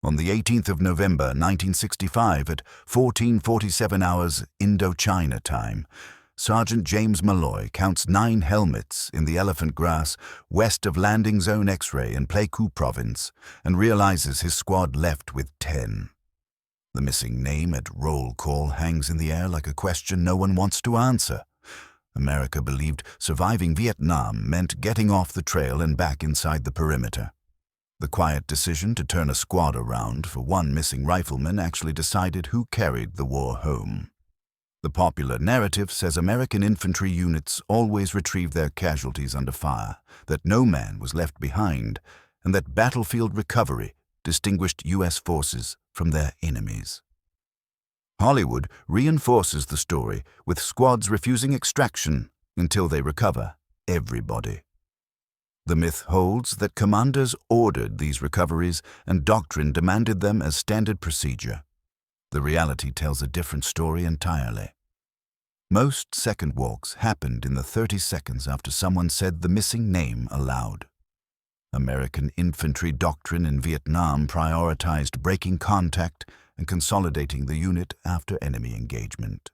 On the 18th of November 1965 at 14:47 hours Indochina time, Sergeant James Malloy counts 9 helmets in the elephant grass west of landing zone X-ray in Pleiku province and realizes his squad left with 10. The missing name at roll call hangs in the air like a question no one wants to answer. America believed surviving Vietnam meant getting off the trail and back inside the perimeter. The quiet decision to turn a squad around for one missing rifleman actually decided who carried the war home. The popular narrative says American infantry units always retrieved their casualties under fire, that no man was left behind, and that battlefield recovery distinguished U.S. forces from their enemies. Hollywood reinforces the story with squads refusing extraction until they recover everybody. The myth holds that commanders ordered these recoveries and doctrine demanded them as standard procedure. The reality tells a different story entirely. Most second walks happened in the 30 seconds after someone said the missing name aloud. American infantry doctrine in Vietnam prioritized breaking contact and consolidating the unit after enemy engagement.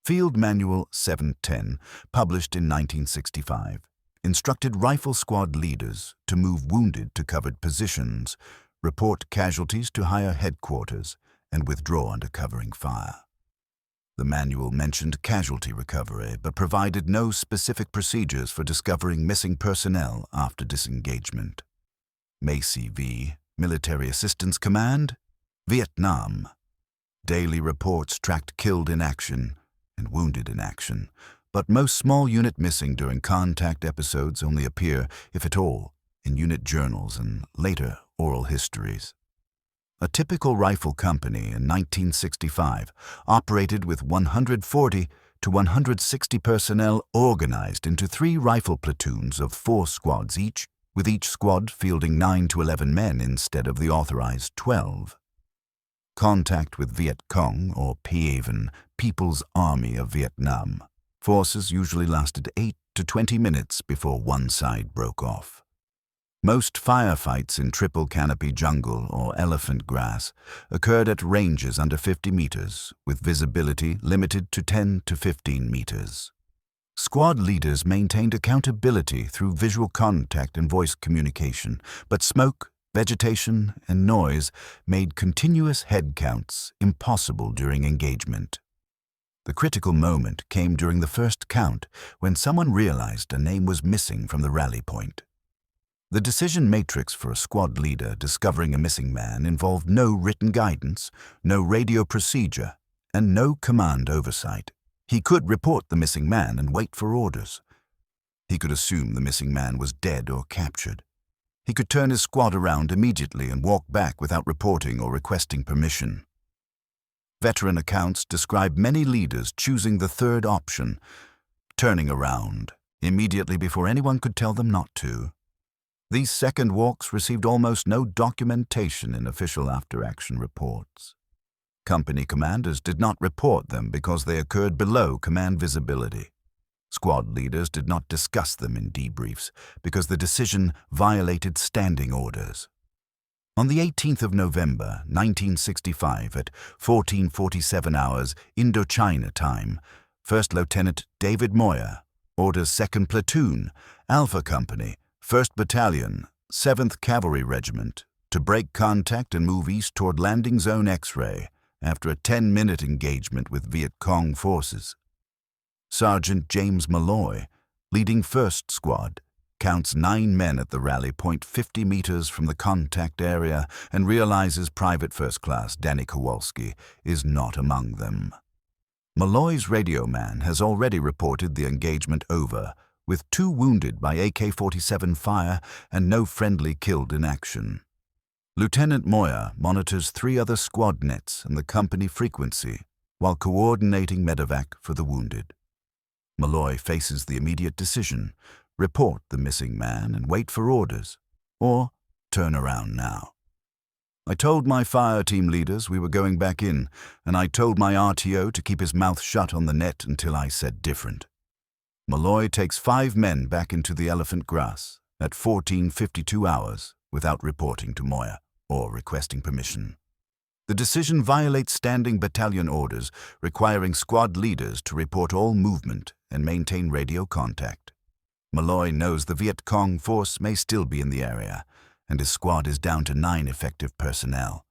Field Manual 710, published in 1965, instructed rifle squad leaders to move wounded to covered positions, report casualties to higher headquarters, and withdraw under covering fire. The manual mentioned casualty recovery, but provided no specific procedures for discovering missing personnel after disengagement. Macy v. Military Assistance Command, Vietnam. Daily reports tracked killed in action and wounded in action, but most small unit missing during contact episodes only appear, if at all, in unit journals and later oral histories. A typical rifle company in 1965 operated with 140 to 160 personnel organized into 3 rifle platoons of 4 squads each, with each squad fielding 9 to 11 men instead of the authorized 12. Contact with Viet Cong, or PAVN, People's Army of Vietnam, forces usually lasted 8 to 20 minutes before one side broke off. Most firefights in triple canopy jungle or elephant grass occurred at ranges under 50 meters, with visibility limited to 10 to 15 meters. Squad leaders maintained accountability through visual contact and voice communication, but smoke, vegetation, and noise made continuous head counts impossible during engagement. The critical moment came during the first count when someone realized a name was missing from the rally point. The decision matrix for a squad leader discovering a missing man involved no written guidance, no radio procedure, and no command oversight. He could report the missing man and wait for orders. He could assume the missing man was dead or captured. He could turn his squad around immediately and walk back without reporting or requesting permission. Veteran accounts describe many leaders choosing the third option, turning around, immediately before anyone could tell them not to. These second walks received almost no documentation in official after-action reports. Company commanders did not report them because they occurred below command visibility. Squad leaders did not discuss them in debriefs because the decision violated standing orders. On the 18th of November 1965 at 14:47 hours Indochina time, First Lieutenant David Moyer orders 2nd Platoon, Alpha Company, 1st Battalion, 7th Cavalry Regiment to break contact and move east toward landing zone X-ray after a 10-minute engagement with Viet Cong forces. Sergeant James Malloy, leading 1st Squad, counts 9 men at the rally point 50 meters from the contact area and realizes Private First Class Danny Kowalski is not among them. Malloy's radio man has already reported the engagement over, with 2 wounded by AK-47 fire and no friendly killed in action. Lieutenant Moyer monitors 3 other squad nets and the company frequency while coordinating medevac for the wounded. Malloy faces the immediate decision: report the missing man and wait for orders, or turn around now. I told my fire team leaders we were going back in, and I told my RTO to keep his mouth shut on the net until I said different. Malloy takes 5 men back into the elephant grass at 14:52 hours without reporting to Moyer. or requesting permission. The decision violates standing battalion orders requiring squad leaders to report all movement and maintain radio contact. Malloy knows the Viet Cong force may still be in the area, and his squad is down to 9 effective personnel.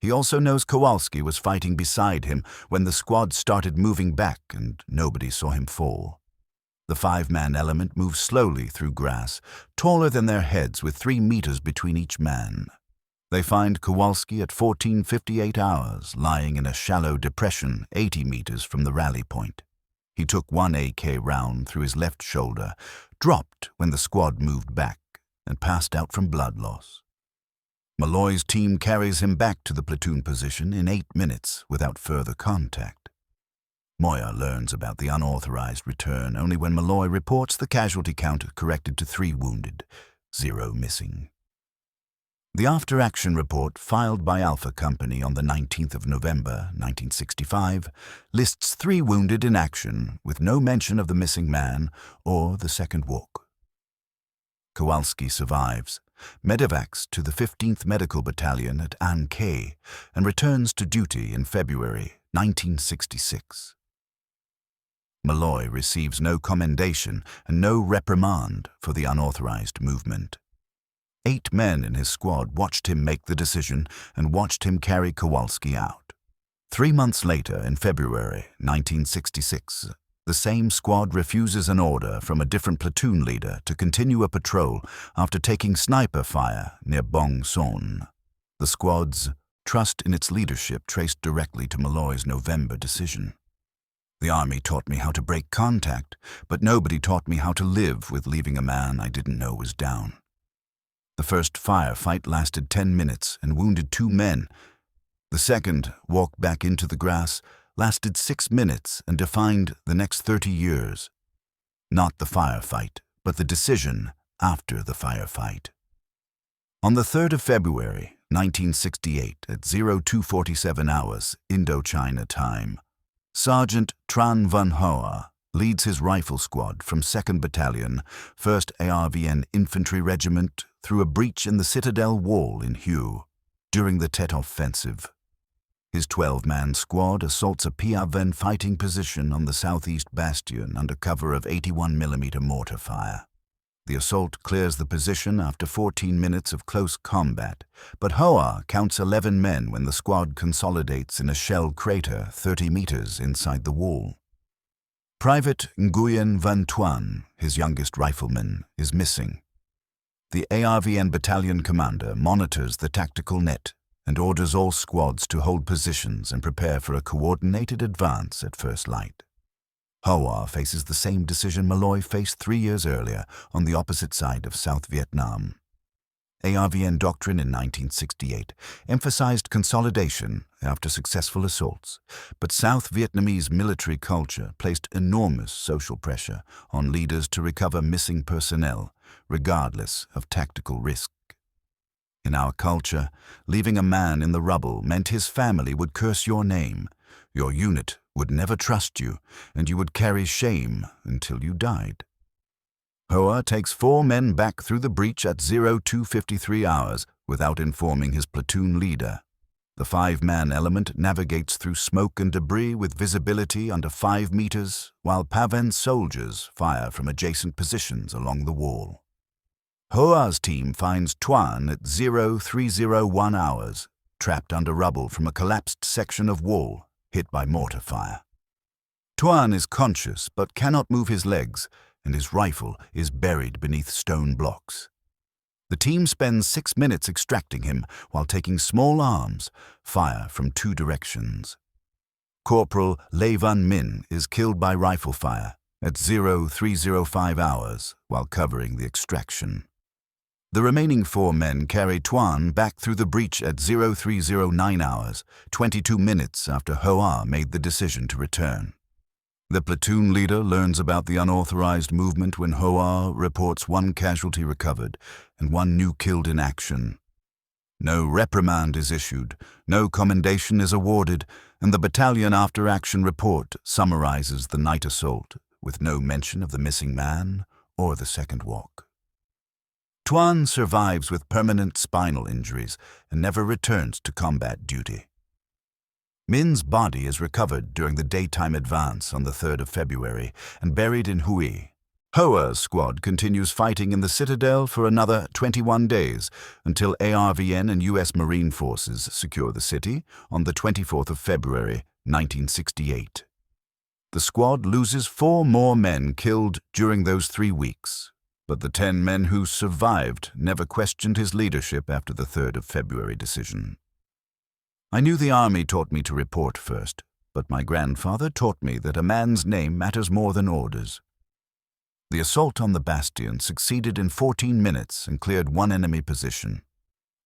He also knows Kowalski was fighting beside him when the squad started moving back and nobody saw him fall. The 5-man element moves slowly through grass, taller than their heads with 3 meters between each man. They find Kowalski at 14:58 hours, lying in a shallow depression 80 meters from the rally point. He took 1 AK round through his left shoulder, dropped when the squad moved back, and passed out from blood loss. Malloy's team carries him back to the platoon position in 8 minutes without further contact. Moya learns about the unauthorized return only when Malloy reports the casualty count corrected to 3 wounded, 0 missing. The after-action report filed by Alpha Company on the 19th of November, 1965, lists 3 wounded in action with no mention of the missing man or the second walk. Kowalski survives, medevacs to the 15th Medical Battalion at An Khe, and returns to duty in February 1966. Malloy receives no commendation and no reprimand for the unauthorized movement. 8 men in his squad watched him make the decision and watched him carry Kowalski out. 3 months later, in February 1966, the same squad refuses an order from a different platoon leader to continue a patrol after taking sniper fire near Bong Son. The squad's trust in its leadership traced directly to Malloy's November decision. The Army taught me how to break contact, but nobody taught me how to live with leaving a man I didn't know was down. The first firefight lasted 10 minutes and wounded 2 men. The second, walk back into the grass, lasted 6 minutes and defined the next 30 years. Not the firefight, but the decision after the firefight. On the 3rd of February, 1968, at 02:47 hours Indochina time, Sergeant Tran Van Hoa leads his rifle squad from 2nd Battalion, 1st ARVN Infantry Regiment through a breach in the Citadel wall in Hue during the Tet Offensive. His 12-man squad assaults a PRVN fighting position on the southeast bastion under cover of 81mm mortar fire. The assault clears the position after 14 minutes of close combat, but Hoa counts 11 men when the squad consolidates in a shell crater 30 meters inside the wall. Private Nguyen Van Tuan, his youngest rifleman, is missing. The ARVN battalion commander monitors the tactical net and orders all squads to hold positions and prepare for a coordinated advance at first light. Hoa faces the same decision Malloy faced 3 years earlier on the opposite side of South Vietnam. ARVN doctrine in 1968 emphasized consolidation after successful assaults, but South Vietnamese military culture placed enormous social pressure on leaders to recover missing personnel, regardless of tactical risk. In our culture, leaving a man in the rubble meant his family would curse your name, your unit would never trust you, and you would carry shame until you died. Hoa takes 4 men back through the breach at 02:53 hours without informing his platoon leader. The 5-man element navigates through smoke and debris with visibility under 5 meters, while PAVN soldiers fire from adjacent positions along the wall. Hoa's team finds Tuan at 03:01 hours, trapped under rubble from a collapsed section of wall, hit by mortar fire. Tuan is conscious but cannot move his legs, and his rifle is buried beneath stone blocks. The team spends 6 minutes extracting him while taking small arms fire from 2 directions. Corporal Lê Văn Minh is killed by rifle fire at 03:05 hours while covering the extraction. The remaining 4 men carry Tuan back through the breach at 03:09 hours, 22 minutes after Hoa made the decision to return. The platoon leader learns about the unauthorized movement when Hoa reports 1 casualty recovered and 1 new killed in action. No reprimand is issued, no commendation is awarded, and the battalion after-action report summarizes the night assault with no mention of the missing man or the second walk. Tuan survives with permanent spinal injuries and never returns to combat duty. Min's body is recovered during the daytime advance on the 3rd of February and buried in Hui. Hoa's squad continues fighting in the citadel for another 21 days until ARVN and U.S. Marine forces secure the city on the 24th of February, 1968. The squad loses 4 more men killed during those 3 weeks, but the 10 men who survived never questioned his leadership after the 3rd of February decision. I knew the army taught me to report first, but my grandfather taught me that a man's name matters more than orders. The assault on the bastion succeeded in 14 minutes and cleared 1 enemy position.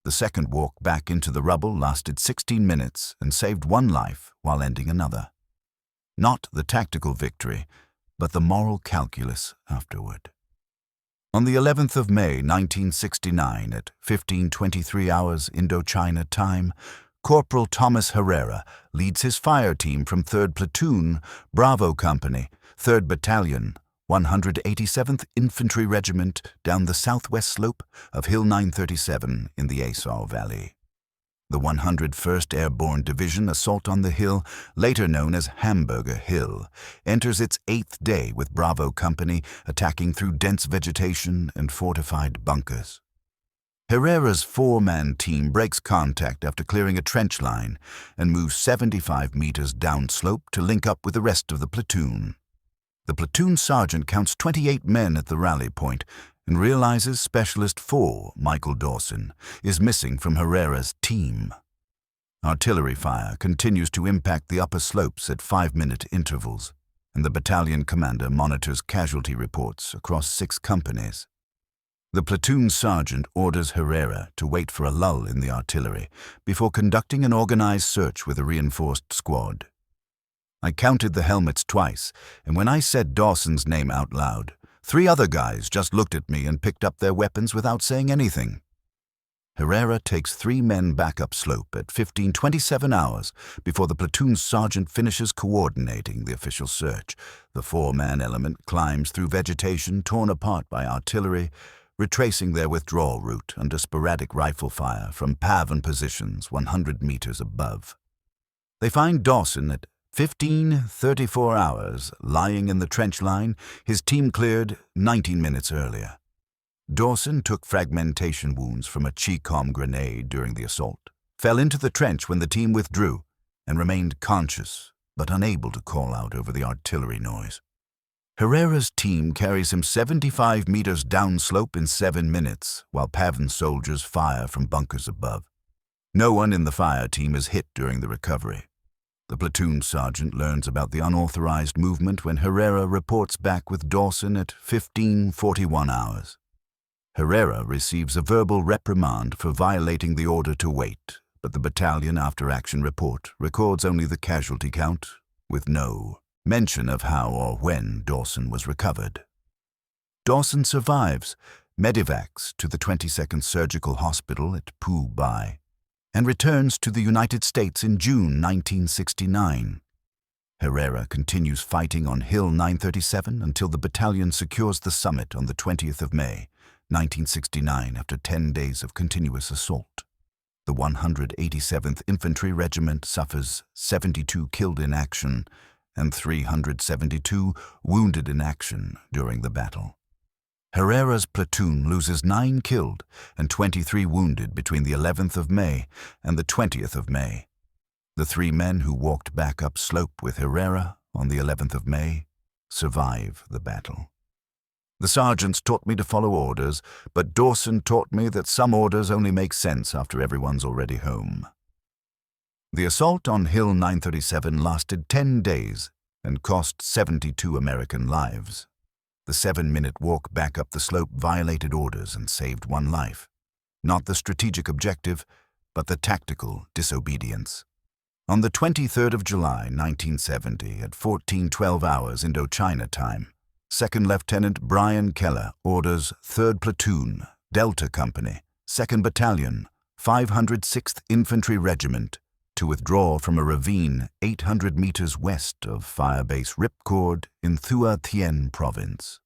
The second walk back into the rubble lasted 16 minutes and saved 1 life while ending another. Not the tactical victory, but the moral calculus afterward. On the 11th of May, 1969, at 15:23 hours Indochina time, Corporal Thomas Herrera leads his fire team from 3rd Platoon, Bravo Company, 3rd Battalion, 187th Infantry Regiment down the southwest slope of Hill 937 in the Asau Valley. The 101st Airborne Division assault on the hill, later known as Hamburger Hill, enters its 8th day with Bravo Company attacking through dense vegetation and fortified bunkers. Herrera's 4-man team breaks contact after clearing a trench line and moves 75 meters downslope to link up with the rest of the platoon. The platoon sergeant counts 28 men at the rally point and realizes Specialist 4, Michael Dawson, is missing from Herrera's team. Artillery fire continues to impact the upper slopes at 5-minute intervals, and the battalion commander monitors casualty reports across 6 companies. The platoon sergeant orders Herrera to wait for a lull in the artillery before conducting an organized search with a reinforced squad. I counted the helmets twice, and when I said Dawson's name out loud, 3 other guys just looked at me and picked up their weapons without saying anything. Herrera takes 3 men back up slope at 15:27 hours before the platoon sergeant finishes coordinating the official search. The 4-man element climbs through vegetation torn apart by artillery, retracing their withdrawal route under sporadic rifle fire from pavan positions 100 meters above. They find Dawson at 15:34 hours, lying in the trench line his team cleared 19 minutes earlier. Dawson took fragmentation wounds from a Chi-Com grenade during the assault, fell into the trench when the team withdrew, and remained conscious but unable to call out over the artillery noise. Herrera's team carries him 75 meters downslope in 7 minutes, while pavan soldiers fire from bunkers above. No one in the fire team is hit during the recovery. The platoon sergeant learns about the unauthorized movement when Herrera reports back with Dawson at 15:41 hours. Herrera receives a verbal reprimand for violating the order to wait, but the battalion after-action report records only the casualty count, with no mention of how or when Dawson was recovered. Dawson survives, medivacs to the 22nd Surgical Hospital at Phu Bai, and returns to the United States in June 1969. Herrera continues fighting on Hill 937 until the battalion secures the summit on the 20th of May, 1969, after 10 days of continuous assault. The 187th Infantry Regiment suffers 72 killed in action and 372 wounded in action during the battle. Herrera's platoon loses 9 killed and 23 wounded between the 11th of May and the 20th of May. The 3 men who walked back up slope with Herrera on the 11th of May survive the battle. The sergeants taught me to follow orders, but Dawson taught me that some orders only make sense after everyone's already home. The assault on Hill 937 lasted 10 days and cost 72 American lives. The 7-minute walk back up the slope violated orders and saved 1 life. Not the strategic objective, but the tactical disobedience. On the 23rd of July, 1970, at 14:12 hours Indochina time, 2nd Lieutenant Brian Keller orders 3rd Platoon, Delta Company, 2nd Battalion, 506th Infantry Regiment to withdraw from a ravine 800 meters west of Firebase Ripcord in Thua Thien Province.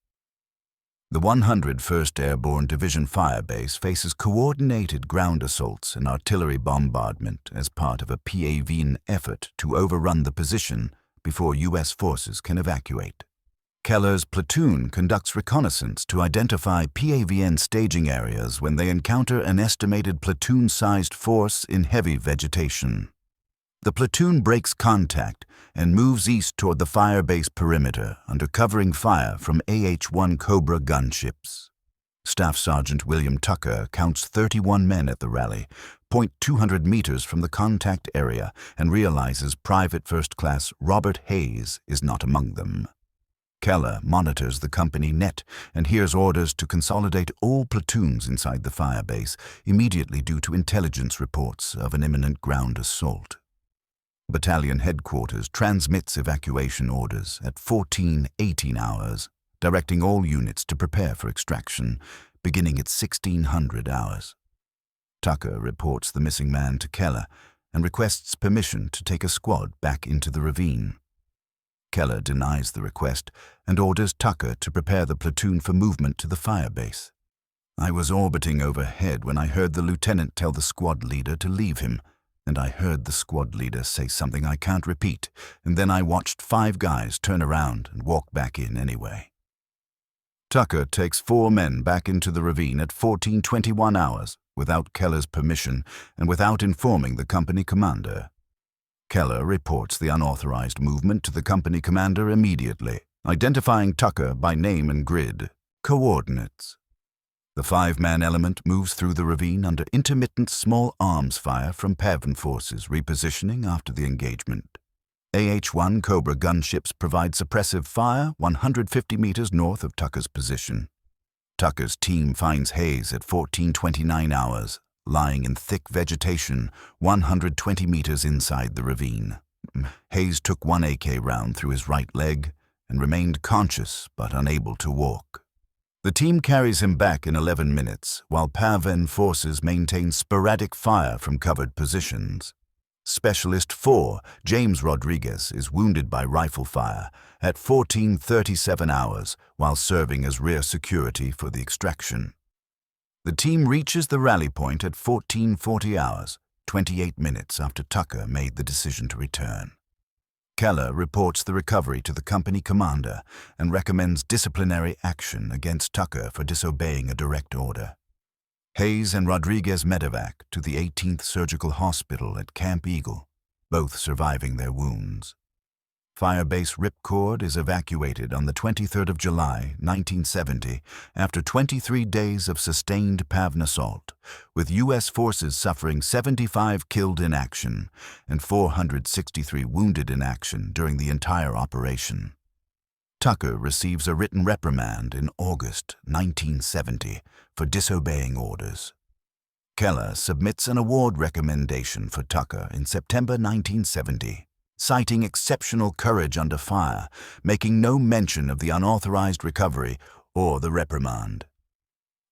The 101st Airborne Division Firebase faces coordinated ground assaults and artillery bombardment as part of a PAVN effort to overrun the position before U.S. forces can evacuate. Keller's platoon conducts reconnaissance to identify PAVN staging areas when they encounter an estimated platoon-sized force in heavy vegetation. The platoon breaks contact and moves east toward the firebase perimeter under covering fire from AH-1 Cobra gunships. Staff Sergeant William Tucker counts 31 men at the rally, 200 meters from the contact area, and realizes Private First Class Robert Hayes is not among them. Keller monitors the company net and hears orders to consolidate all platoons inside the firebase, immediately due to intelligence reports of an imminent ground assault. Battalion headquarters transmits evacuation orders at 14:18 hours, directing all units to prepare for extraction, beginning at 1600 hours. Tucker reports the missing man to Keller and requests permission to take a squad back into the ravine. Keller denies the request and orders Tucker to prepare the platoon for movement to the firebase. I was orbiting overhead when I heard the lieutenant tell the squad leader to leave him, and I heard the squad leader say something I can't repeat, and then I watched 5 guys turn around and walk back in anyway. Tucker takes 4 men back into the ravine at 14:21 hours without Keller's permission and without informing the company commander. Keller reports the unauthorized movement to the company commander immediately, identifying Tucker by name and grid coordinates. The 5-man element moves through the ravine under intermittent small arms fire from PAVN forces repositioning after the engagement. AH-1 Cobra gunships provide suppressive fire 150 meters north of Tucker's position. Tucker's team finds Hayes at 14:29 hours, lying in thick vegetation 120 meters inside the ravine. Hayes took 1 AK round through his right leg and remained conscious but unable to walk. The team carries him back in 11 minutes, while PAVN forces maintain sporadic fire from covered positions. Specialist 4, James Rodriguez, is wounded by rifle fire at 14:37 hours while serving as rear security for the extraction. The team reaches the rally point at 14:40 hours, 28 minutes after Tucker made the decision to return. Keller reports the recovery to the company commander and recommends disciplinary action against Tucker for disobeying a direct order. Hayes and Rodriguez medevac to the 18th Surgical Hospital at Camp Eagle, both surviving their wounds. Firebase Ripcord is evacuated on the 23rd of July, 1970, after 23 days of sustained PAVN assault, with U.S. forces suffering 75 killed in action and 463 wounded in action during the entire operation. Tucker receives a written reprimand in August 1970 for disobeying orders. Keller submits an award recommendation for Tucker in September 1970. Citing exceptional courage under fire, making no mention of the unauthorized recovery or the reprimand.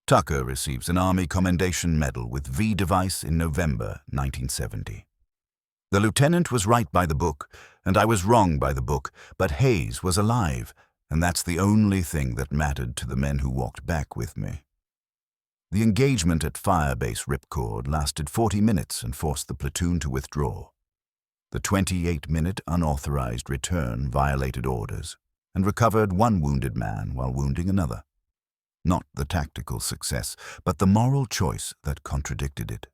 Tucker receives an Army Commendation Medal with V device in November 1970. The lieutenant was right by the book, and I was wrong by the book, but Hayes was alive, and that's the only thing that mattered to the men who walked back with me. The engagement at Firebase Ripcord lasted 40 minutes and forced the platoon to withdraw. The 28-minute unauthorized return violated orders and recovered 1 wounded man while wounding another. Not the tactical success, but the moral choice that contradicted it.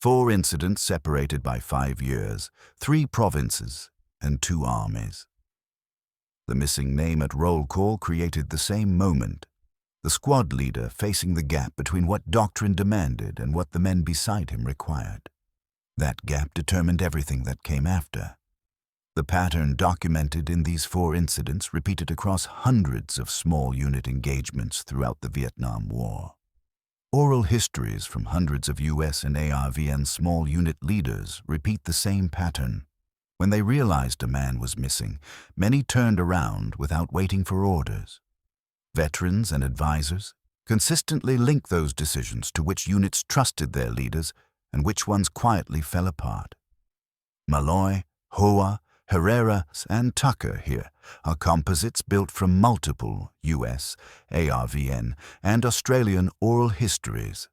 4 incidents separated by 5 years, 3 provinces, and 2 armies. The missing name at roll call created the same moment, the squad leader facing the gap between what doctrine demanded and what the men beside him required. That gap determined everything that came after. The pattern documented in these 4 incidents repeated across hundreds of small unit engagements throughout the Vietnam War. Oral histories from hundreds of U.S. and ARVN small unit leaders repeat the same pattern. When they realized a man was missing, many turned around without waiting for orders. Veterans and advisors consistently link those decisions to which units trusted their leaders and which ones quietly fell apart. Malloy, Hoa, Herrera and Tucker here are composites built from multiple US, ARVN, and Australian oral histories.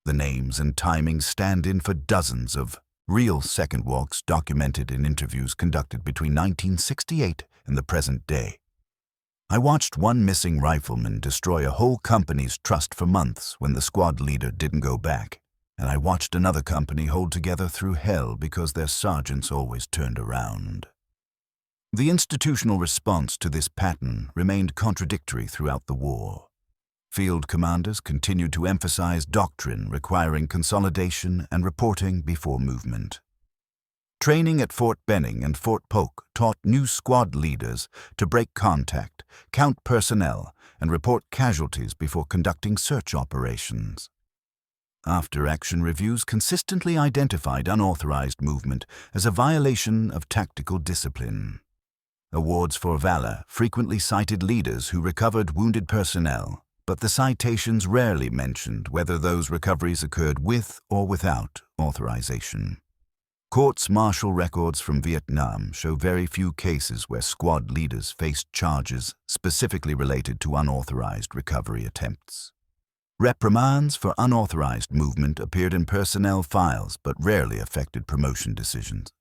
The names and timings stand in for dozens of real second walks documented in interviews conducted between 1968 and the present day. I watched one missing rifleman destroy a whole company's trust for months when the squad leader didn't go back, and I watched another company hold together through hell because their sergeants always turned around. The institutional response to this pattern remained contradictory throughout the war. Field commanders continued to emphasize doctrine requiring consolidation and reporting before movement. Training at Fort Benning and Fort Polk taught new squad leaders to break contact, count personnel, and report casualties before conducting search operations. After-action reviews consistently identified unauthorized movement as a violation of tactical discipline. Awards for valor frequently cited leaders who recovered wounded personnel, but the citations rarely mentioned whether those recoveries occurred with or without authorization. Courts-martial records from Vietnam show very few cases where squad leaders faced charges specifically related to unauthorized recovery attempts. Reprimands for unauthorized movement appeared in personnel files but rarely affected promotion decisions.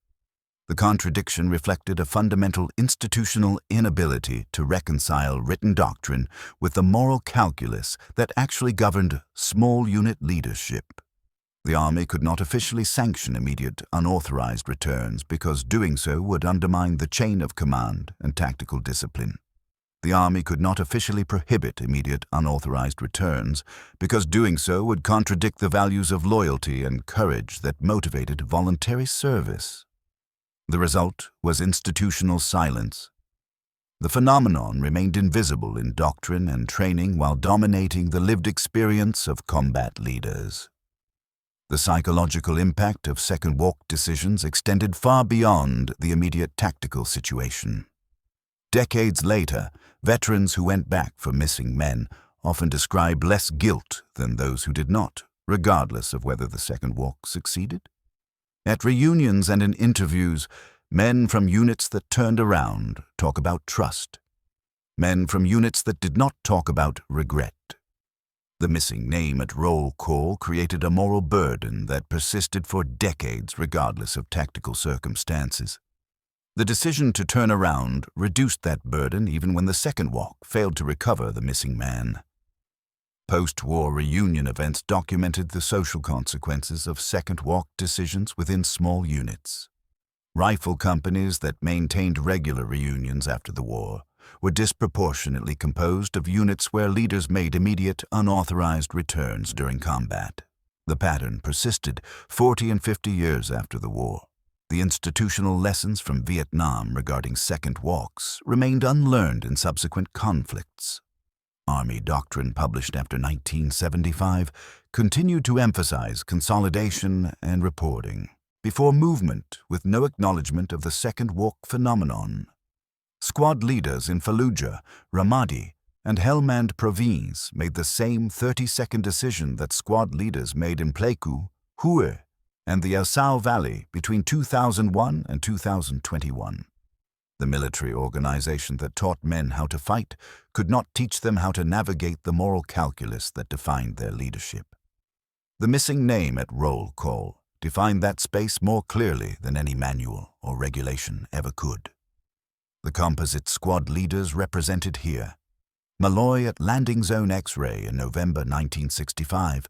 The contradiction reflected a fundamental institutional inability to reconcile written doctrine with the moral calculus that actually governed small unit leadership. The Army could not officially sanction immediate unauthorized returns because doing so would undermine the chain of command and tactical discipline. The Army could not officially prohibit immediate unauthorized returns because doing so would contradict the values of loyalty and courage that motivated voluntary service. The result was institutional silence. The phenomenon remained invisible in doctrine and training while dominating the lived experience of combat leaders. The psychological impact of second walk decisions extended far beyond the immediate tactical situation. Decades later, veterans who went back for missing men often describe less guilt than those who did not, regardless of whether the second walk succeeded. At reunions and in interviews, men from units that turned around talk about trust. Men from units that did not talk about regret. The missing name at roll call created a moral burden that persisted for decades regardless of tactical circumstances. The decision to turn around reduced that burden even when the second walk failed to recover the missing man. Post-war reunion events documented the social consequences of second walk decisions within small units. Rifle companies that maintained regular reunions after the war were disproportionately composed of units where leaders made immediate, unauthorized returns during combat. The pattern persisted 40 and 50 years after the war. The institutional lessons from Vietnam regarding second walks remained unlearned in subsequent conflicts. Army doctrine published after 1975 continued to emphasize consolidation and reporting before movement with no acknowledgement of the second walk phenomenon. Squad leaders in Fallujah, Ramadi, and Helmand Province made the same 30-second decision that squad leaders made in Pleiku, Hue, and the Asau Valley between 2001 and 2021. The military organization that taught men how to fight could not teach them how to navigate the moral calculus that defined their leadership. The missing name at roll call defined that space more clearly than any manual or regulation ever could. The composite squad leaders represented here: Malloy at Landing Zone X-Ray in November 1965,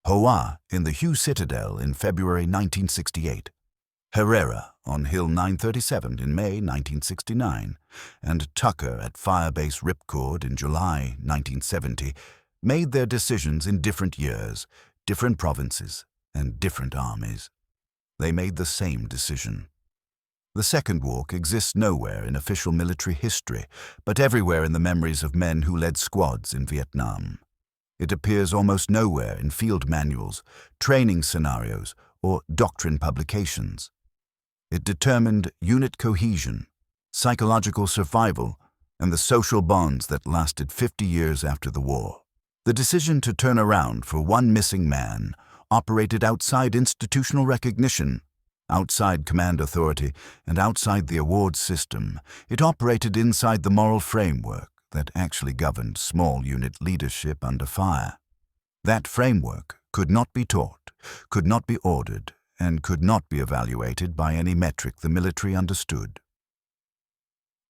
Hoa in the Hue Citadel in February 1968, Herrera on Hill 937 in May 1969, and Tucker at Firebase Ripcord in July 1970 made their decisions in different years, different provinces, and different armies. They made the same decision. The second walk exists nowhere in official military history, but everywhere in the memories of men who led squads in Vietnam. It appears almost nowhere in field manuals, training scenarios, or doctrine publications. It determined unit cohesion, psychological survival, and the social bonds that lasted 50 years after the war. The decision to turn around for one missing man operated outside institutional recognition, Outside command authority and outside the awards system, it operated inside the moral framework that actually governed small unit leadership under fire. That framework could not be taught, could not be ordered, and could not be evaluated by any metric the military understood.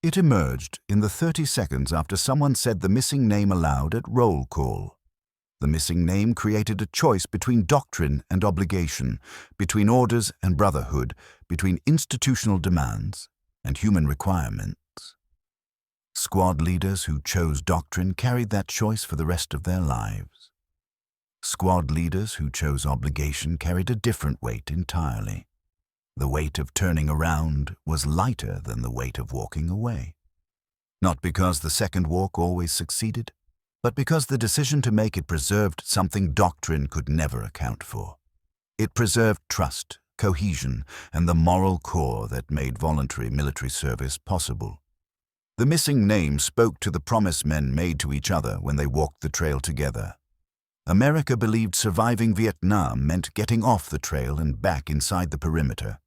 It emerged in the 30 seconds after someone said the missing name aloud at roll call. The missing name created a choice between doctrine and obligation, between orders and brotherhood, between institutional demands and human requirements. Squad leaders who chose doctrine carried that choice for the rest of their lives. Squad leaders who chose obligation carried a different weight entirely. The weight of turning around was lighter than the weight of walking away. Not because the second walk always succeeded, but because the decision to make it preserved something doctrine could never account for. It preserved trust, cohesion, and the moral core that made voluntary military service possible. The missing name spoke to the promise men made to each other when they walked the trail together. America believed surviving Vietnam meant getting off the trail and back inside the perimeter.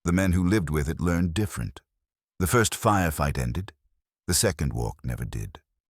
The men who lived with it learned different. The first firefight ended. The second walk never did.